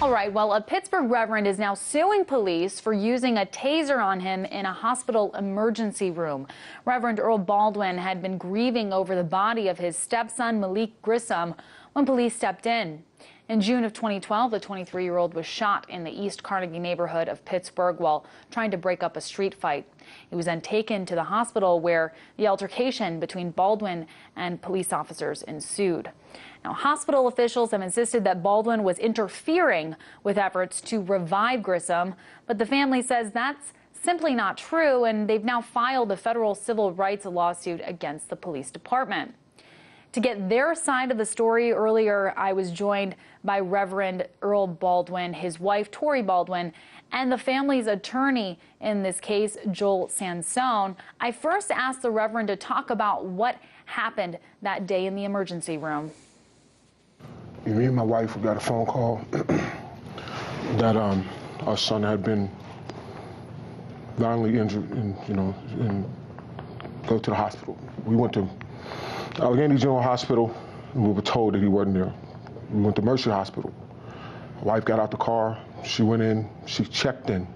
All right, well, a Pittsburgh reverend is now suing police for using a taser on him in a hospital emergency room. Reverend Earl Baldwin had been grieving over the body of his stepson, Mileek Grissom, when police stepped in. In June of 2012, the 23-year-old was shot in the East Carnegie neighborhood of Pittsburgh while trying to break up a street fight. He was then taken to the hospital where the altercation between Baldwin and police officers ensued. Now, hospital officials have insisted that Baldwin was interfering with efforts to revive Grissom, but the family says that's simply not true, and they've now filed a federal civil rights lawsuit against the police department. To get their side of the story, earlier I was joined by Reverend Earl Baldwin, his wife Tori Baldwin, and the family's attorney in this case, Joel Sansone. I first asked the Reverend to talk about what happened that day in the emergency room. Me and my wife got a phone call that our son had been violently injured and go to the hospital. We went to Allegheny General Hospital, and we were told that he wasn't there. We went to Mercy Hospital. My wife got out the car, she went in, she checked in,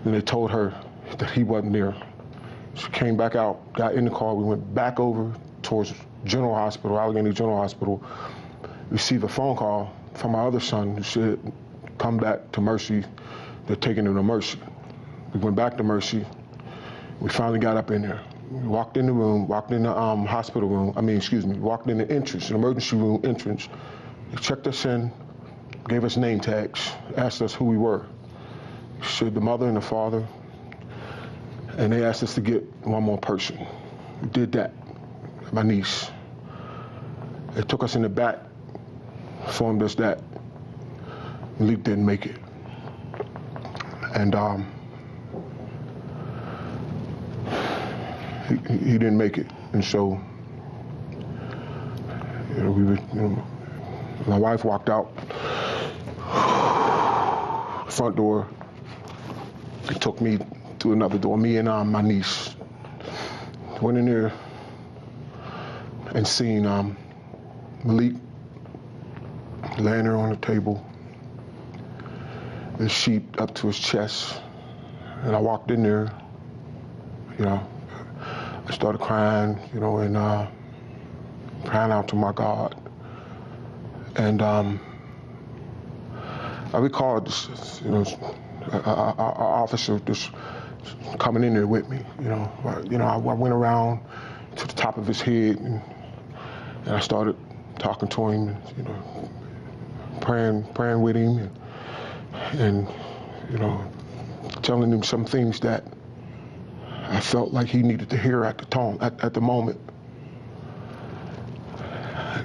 and they told her that he wasn't there. She came back out, got in the car, we went back over towards General Hospital, Allegheny General Hospital, received a phone call from my other son who said, come back to Mercy, they're taking him to Mercy. We went back to Mercy, we finally got up in there. We walked in the room, walked in the hospital room, walked in the entrance, the emergency room entrance. They checked us in, gave us name tags, asked us who we were. Said the mother and the father, and they asked us to get one more person. We did that, my niece. They took us in the back, informed us that Mileek didn't make it. And he didn't make it. And so, my wife walked out the front door. It took me to another door, me and my niece. Went in there and seen Mileek laying there on the table, his sheet up to his chest. And I walked in there, I started crying, and crying out to my God. And I recalled this, our officer just coming in there with me. I went around to the top of his head and I started talking to him, praying with him, and telling him some things that I felt like he needed to hear at the moment.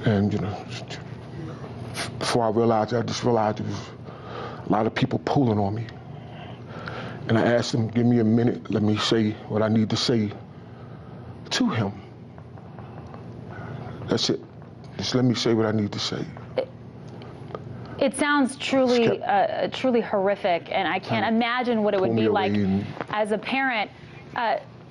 And before I realized it, I just realized there was a lot of people pulling on me. And I asked him, give me a minute, let me say what I need to say to him. That's it. Just let me say what I need to say. It sounds truly, truly horrific, and I can't imagine what it would be like as a parent.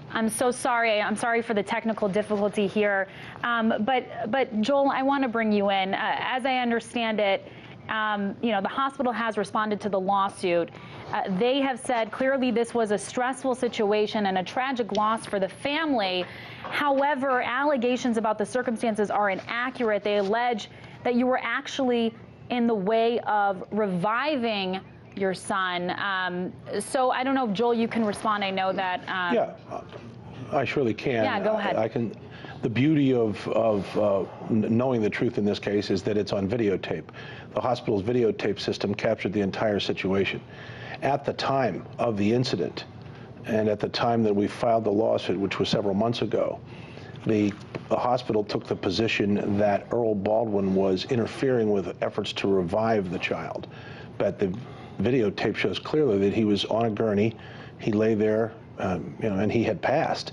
I'm so sorry. I'm sorry for the technical difficulty here. But Joel, I want to bring you in. As I understand it, the hospital has responded to the lawsuit. They have said clearly this was a stressful situation and a tragic loss for the family. However, allegations about the circumstances are inaccurate. They allege that you were actually in the way of reviving your son. So I don't know if, Joel, you can respond. I know that. Yeah, I surely can. Yeah, go ahead. I can. The beauty of knowing the truth in this case is that it's on videotape. The hospital's videotape system captured the entire situation. At the time of the incident, and at the time that we filed the lawsuit, which was several months ago, the hospital took the position that Earl Baldwin was interfering with efforts to revive the child. But the videotape shows clearly that he was on a gurney, he lay there, and he had passed.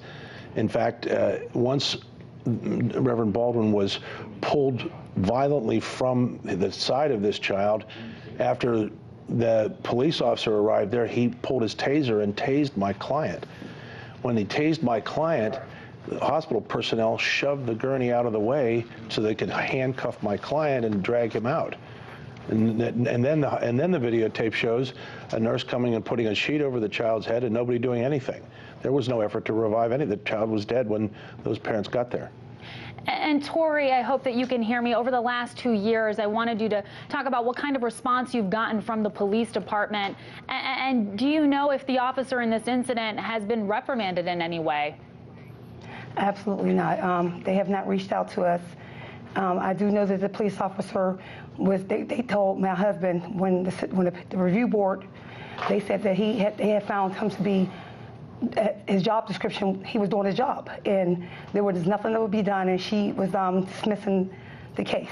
In fact, once Reverend Baldwin was pulled violently from the side of this child, after the police officer arrived there, he pulled his taser and tased my client. When he tased my client, the hospital personnel shoved the gurney out of the way so they could handcuff my client and drag him out. And then the videotape shows a nurse coming and putting a sheet over the child's head and nobody doing anything. There was no effort to revive any. The child was dead when those parents got there. And Tori, I hope that you can hear me. Over the last 2 years, I wanted you to talk about what kind of response you've gotten from the police department. And do you know if the officer in this incident has been reprimanded in any way? Absolutely not. They have not reached out to us. I do know that the police officer they told my husband when the review board, they said that they had found him to be, his job description, he was doing his job, and there was nothing that would be done, and she was dismissing the case.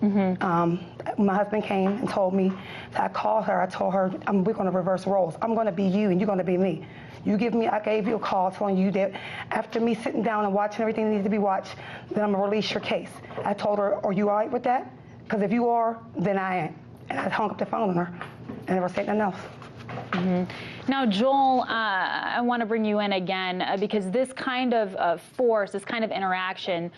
My husband came and told me, I called her, I told her, we're going to reverse roles. I'm going to be you and you're going to be me. I gave you a call telling you that after me sitting down and watching everything that needs to be watched, then I'm going to release your case. I told her, are you all right with that? Because if you are, then I am. And I hung up the phone on her and never said nothing else. Now, Joel, I want to bring you in again because this kind of force, this kind of interaction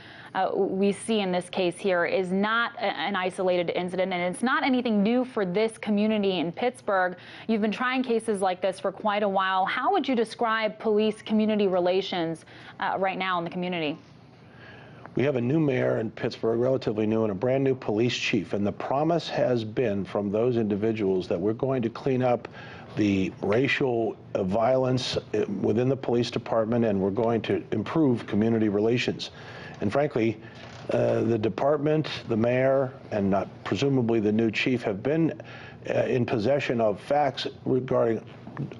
we see in this case here is not an isolated incident, and it's not anything new for this community in Pittsburgh. You've been trying cases like this for quite a while. How would you describe police-community relations right now in the community? We have a new mayor in Pittsburgh, relatively new, and a brand new police chief. And the promise has been from those individuals that we're going to clean up the racial violence within the police department, and we're going to improve community relations. And frankly, the department, the mayor, and presumably the new chief have been in possession of facts regarding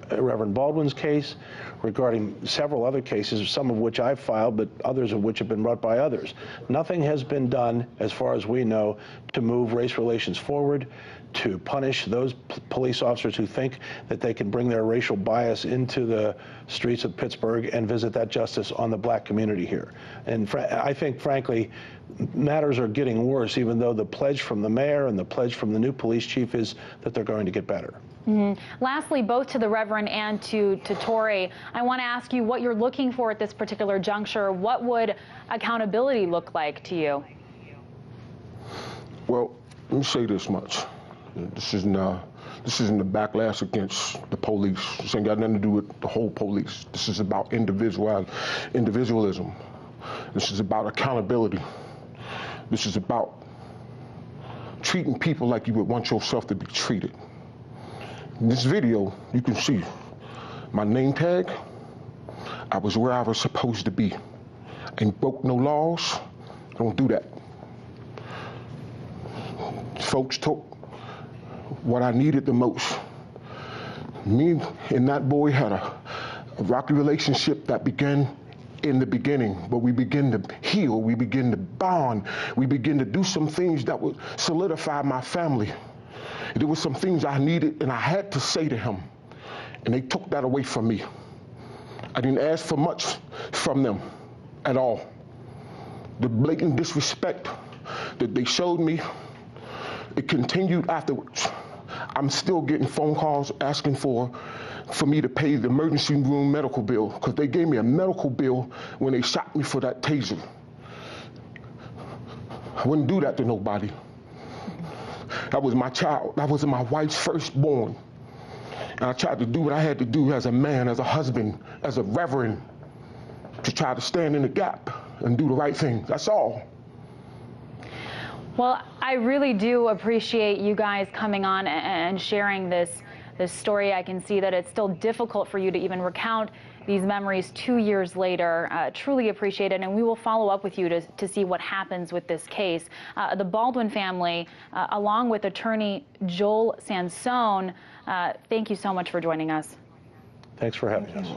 Reverend Baldwin's case, regarding several other cases, some of which I've filed, but others of which have been brought by others. Nothing has been done, as far as we know, to move race relations forward, to punish those police officers who think that they can bring their racial bias into the streets of Pittsburgh and visit that justice on the black community here. And I think, frankly, matters are getting worse, even though the pledge from the mayor and the pledge from the new police chief is that they're going to get better. Lastly, both to the Reverend and to Tori, I want to ask you what you're looking for at this particular juncture. What would accountability look like to you? Well, let me say this much. This isn't a backlash against the police. This ain't got nothing to do with the whole police. This is about individualism. This is about accountability. This is about treating people like you would want yourself to be treated. In this video, you can see my name tag. I was where I was supposed to be. Ain't broke no laws. Don't do that. Folks took what I needed the most. Me and that boy had a rocky relationship that began in the beginning, but we begin to heal, we begin to bond, we begin to do some things that would solidify my family. There were some things I needed and I had to say to him, and they took that away from me. I didn't ask for much from them at all. The blatant disrespect that they showed me, it continued afterwards. I'm still getting phone calls asking for me to pay the emergency room medical bill, because they gave me a medical bill when they shot me for that taser. I wouldn't do that to nobody. That was my child. That was my wife's firstborn. And I tried to do what I had to do as a man, as a husband, as a reverend, to try to stand in the gap and do the right thing. That's all. Well, I really do appreciate you guys coming on and sharing this story. I can see that it's still difficult for you to even recount these memories 2 years later. Truly appreciate it, and we will follow up with you to see what happens with this case. The Baldwin family, along with attorney Joel Sansone, thank you so much for joining us. Thanks for having us.